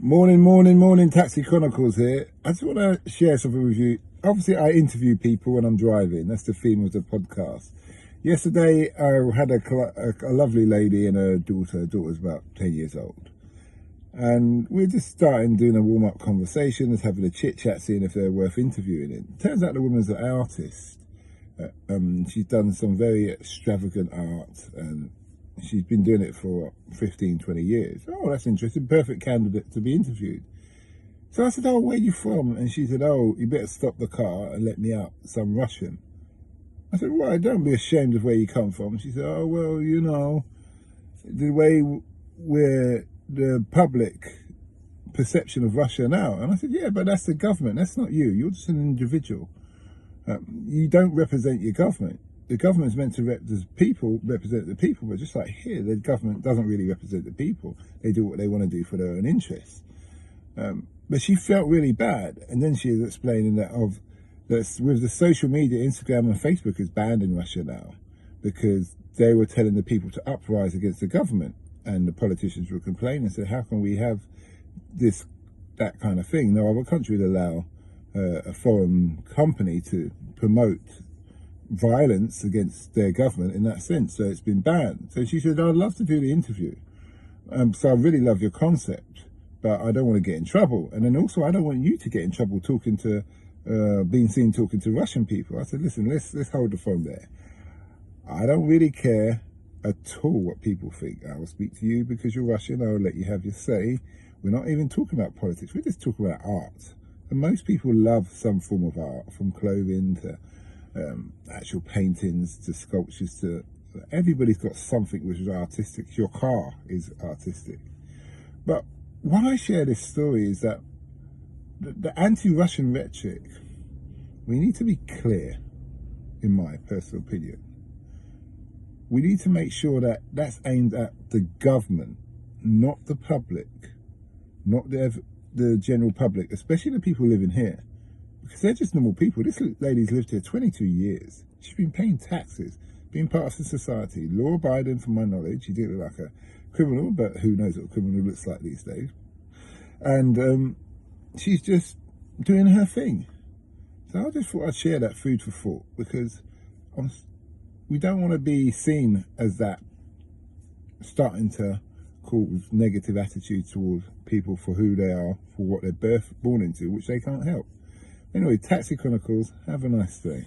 Morning, Taxi Chronicles here. I just want to share something with you. Obviously, I interview people when I'm driving. That's the theme of the podcast. Yesterday, I had a lovely lady and her daughter. Her daughter's about 10 years old. And we're just starting doing a warm-up conversation, just having a chit-chat, seeing if they're worth interviewing. It turns out the woman's an artist. She's done some very extravagant art, and she's been doing it for 15, 20 years. Oh, that's interesting. Perfect candidate to be interviewed. So I said, oh, where are you from? And she said, oh, you better stop the car and let me out. Some Russian. I said, well, don't be ashamed of where you come from. She said, oh, well, you know, the way we're the public perception of Russia now. And I said, yeah, but that's the government. That's not you. You're just an individual. You don't represent your government. The government's meant to represent the people, but just like here, the government doesn't really represent the people. They do what they want to do for their own interests. But she felt really bad, and then she was explaining that with the social media, Instagram and Facebook is banned in Russia now, because they were telling the people to uprise against the government, and the politicians were complaining and said, how can we have that kind of thing? No other country would allow a foreign company to promote violence against their government in that sense. So it's been banned. So she said, I'd love to do the interview. So I really love your concept, but I don't want to get in trouble. And then also, I don't want you to get in trouble being seen talking to Russian people. I said, listen, let's hold the phone there. I don't really care at all what people think. I will speak to you because you're Russian. I will let you have your say. We're not even talking about politics. We're just talking about art. And most people love some form of art, from clothing to actual paintings to sculptures to everybody's got something which is artistic. Your car is artistic. But why I share this story is that the anti-Russian rhetoric, we need to be clear, in my personal opinion. We need to make sure that that's aimed at the government, not the public, not the general public, especially the people living here. Because they're just normal people. This lady's lived here 22 years. She's been paying taxes, being part of the society, law-abiding from my knowledge. She didn't look like a criminal, but who knows what a criminal looks like these days. And she's just doing her thing. So I just thought I'd share that food for thought, because we don't want to be seen as that starting to cause negative attitudes towards people for who they are, for what they're born into, which they can't help. Anyway, Taxi Chronicles, have a nice day.